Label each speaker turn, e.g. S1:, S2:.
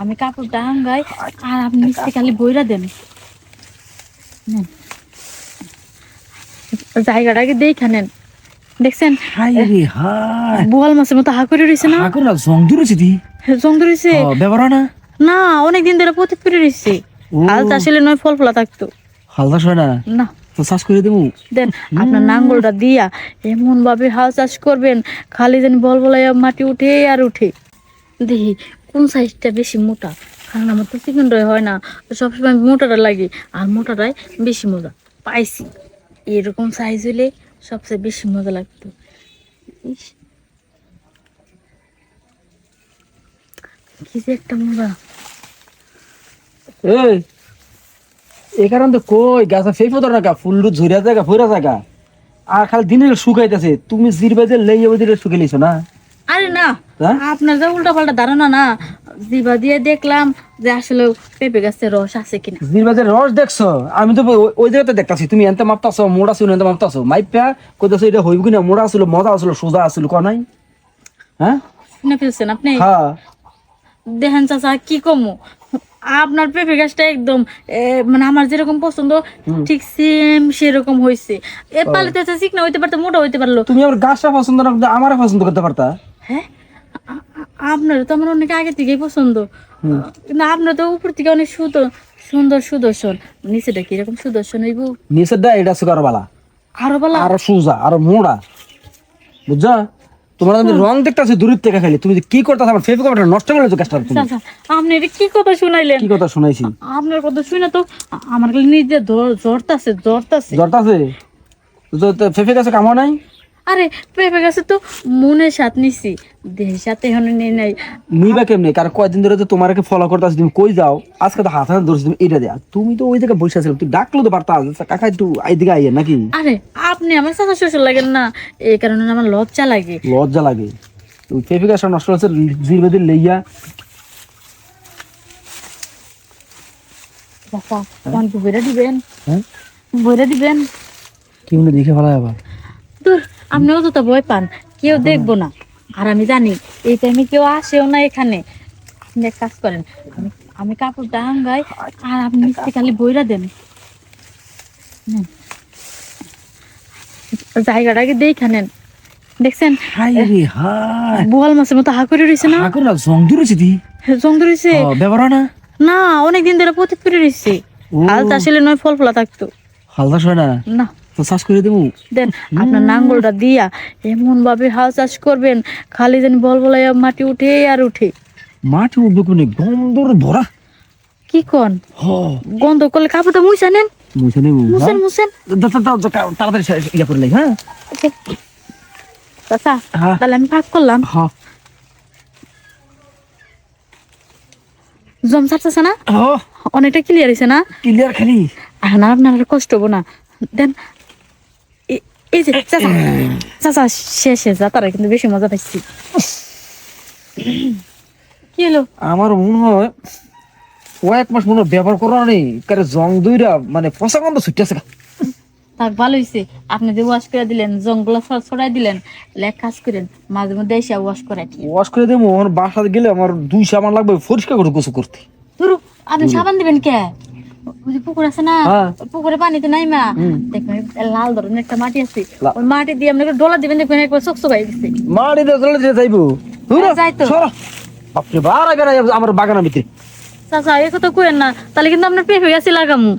S1: আমি কাপড়টা আঙ্গাই আর আপনি নিচে খালি বইরা দেন। নেন। জায়গাটাকে দেখে নেন, দেখছেন
S2: হাই রে হাই
S1: বোয়াল মাছের মতো হা করে রয়েছে না?
S2: হা করে না জং ধরেছি দি
S1: জং ধরেছে
S2: ব্যবহার হয় না
S1: না, অনেকদিন ধরে পতিত করে রয়েছে।
S2: ও।
S1: হাল চাষিলে নয় ফল ফলা থাকতো
S2: হালদাস হয় না
S1: না।
S2: তো চাষ করে দেবো
S1: দেন আপনার নাঙ্গলটা দিয়া এমন ভাবে হাল চাষ করবেন খালি যেন বল বলাইয়া মাটি উঠে আর উঠে। দেখি কোন সাইজটা বেশি মোটা, কারণ আমার তো চিকেনটাই হয় না, তো সবসময় মোটাটা লাগে আর মোটাটাই বেশি মজা পাইছি। এরকম সাইজ হলে সবচেয়ে বেশি মজা লাগতো। ইস, কি যে একটা মজা।
S2: এই এই কারণ তো কই গাছা ফেই পদর না ফুল ঝরিয়া জায়গা ফইরা জায়গা আর খালি দিনের শুকাইতেছে তুমি জিরবাজে লেই যাবে দিলে শুকে লিছো না
S1: আরে না,
S2: হ্যাঁ?
S1: আপনার যে উল্টা পাল্টা ধারণা না, জিবা দিয়ে দেখলাম যে আসলে পেঁপে গাছের রস আছে কিনা।
S2: জিরবাজের রস দেখছো আমি তো ওই জায়গাতে দেখতাছি তুমি এনতে মাপতাছো মোড়া ছিল এনতে মাপতাছো মাইপা কইতাছো এটা হইব কিনা মোড়া ছিল মজা ছিল সোজা ছিল ক নাই হ্যাঁ
S1: শুনে ফেলছেন আপনি?
S2: হ্যাঁ
S1: দেখেন চাচা কি কমু, আপনার পেঁপে গাছটা একদম মানে আমার যেরকম পছন্দ ঠিক সেম সেরকম হয়েছে। এ পালিতে চিকনা হইতে পারতো, মোটা হইতে পারলো।
S2: তুমি আমার গাছটা পছন্দ না করতে আমারে পছন্দ করতে পারতা
S1: হ্যাঁ, আপনার তো আমার অনেক আগে থেকেই পছন্দ, কিন্তু আপনার তো উপর থেকে অনেক সুন্দর সুদর্শন, নিচেটা কিরকম সুদর্শন হইব?
S2: নিচের দা এটা সুগার বালা
S1: আরো বলা
S2: আরো সোজা আরো মোড়া বুঝছো তোমার আমি রং দেখতেছি দূরের থেকে খালি তুমি যে কি করতেছ আমার ফেভ কভারটা নষ্ট করে গাছটা তুমি
S1: চাচা আপনি এটা কি কথা শুনাইলেন?
S2: কি কথা শুনাইছি
S1: আপনার কথা শুনে তো আমার খালি নিজে জ্বরতাছে জ্বরতাছে।
S2: জ্বরটাছে তো ফেফে কাছে কামা নাই
S1: আরে পেঁপে গাছে তো মনের স্বাদ নিছি, দেহের সাথে এখন নেই নাই।
S2: নিবা কেমনে কারণ কয়েকদিন ধরে তো তোমারকে ফলো করতেছি তুমি কই যাও আজকে তো হাত হাতে ধরছি তুমি এটা দেয়া তুমি তো ওই জায়গায় বসে আছিলে তুই ডাকলো তো পারতা কাকা একটু এইদিকে আইয়ে নাকি
S1: আরে আপনি আমার চাচা শ্বশুর লাগেন না, এই কারণে আমার লজ্জা লাগে।
S2: লজ্জা লাগে তুমি ফেফে গাছটা নষ্ট হচ্ছে জিরবেদিন লইয়া
S1: চাচা অনেক বইরা দিবেন,
S2: হ্যাঁ
S1: বইরা দিবেন।
S2: কি মনে দেখে ফেলা আবার
S1: দূর, আপনিও তো ভয় পান, কেউ দেখবো না। আর আমি জানি এই টাইমে কেউ আসেও না এখানে। আপনি এক কাজ করেন, আমি কাপড়টা আঙ্গাই আর আপনি নিচে খালি বইরা দেন। নেন। জায়গাটাকে দেখে নেন, দেখছেন
S2: হাই রে হাই
S1: বোয়াল মাছের মতো হা করে রয়েছে না?
S2: হা করে না জং ধরেছি দি
S1: জং ধরেছে
S2: ব্যবহার হয় না
S1: না, অনেকদিন ধরে পতিত করে রয়েছে।
S2: ও।
S1: হাল চাষিলে নয় ফল ফলা থাকতো
S2: হালদাস হয় না
S1: না।
S2: তো চাষ করে দেবো
S1: দেন আপনার নাঙ্গলটা দিয়া এমন ভাবে হাল চাষ করবেন খালি যেন বল বলাইয়া মাটি উঠে আর উঠে।
S2: মাটি উঠবে কোনে গন্ধর ভরা
S1: কি কন?
S2: হ
S1: গন্ধ করলে কাপড়টা মুছা নেন,
S2: মুছে নেবো
S1: মুছেন মুছেন।
S2: তাড়াতাড়ি ইয়া করে লাই হ্যাঁ
S1: চাচা
S2: হ্যাঁ।
S1: তাহলে আমি ভাগ করলাম।
S2: হ্যাঁ
S1: জম ছাড়তেছে না?
S2: ও
S1: অনেকটা ক্লিয়ার হয়েছে না?
S2: ক্লিয়ার খালি
S1: আর না আপনার আর কষ্ট হবো না। দেন এই যে চাচা চাচা শেষে যা তারা কিন্তু বেশি মজা পাইছি। কি হলো?
S2: আমার মনে হয় ও এক মাস মনে হয় ব্যবহার করা নেই কারে জং দুইরা মানে পচা গন্ধ ছুটতেছে
S1: থাক ভালো হয়েছে, আপনি যে ওয়াশ করে দিলেন জঙ্গলা ছড়াই দিলেন, এক কাজ করেন মাঝে মধ্যে এসে ওয়াশ করে দিয়ে।
S2: ওয়াশ করে দেবো আমার বাসাতে গেলে আমার 2 সাবান লাগবে পরিষ্কার করে গোসল করতে
S1: ধরু আপনি সাবান দিবেন কে? ওই যে পুকুর আছে না,
S2: হ্যাঁ।
S1: ওই পুকুরে পানিতে নাই মা, দেখবেন লাল ধরনের একটা মাটি আছে,
S2: লা-
S1: ওই মাটি দিয়ে আপনাকে ডলা দিবেন, দেখবেন একবার চকচকাই দিচ্ছে।
S2: মাটি দিয়ে চলে দিয়ে যাইবো
S1: যাই তো।
S2: বাপরে বার আগে আমার বাগানের ভিতরে
S1: চাচা এ কথা কইেন না, তাহলে কিন্তু আপনার পেঁপে গাছে লাগামু।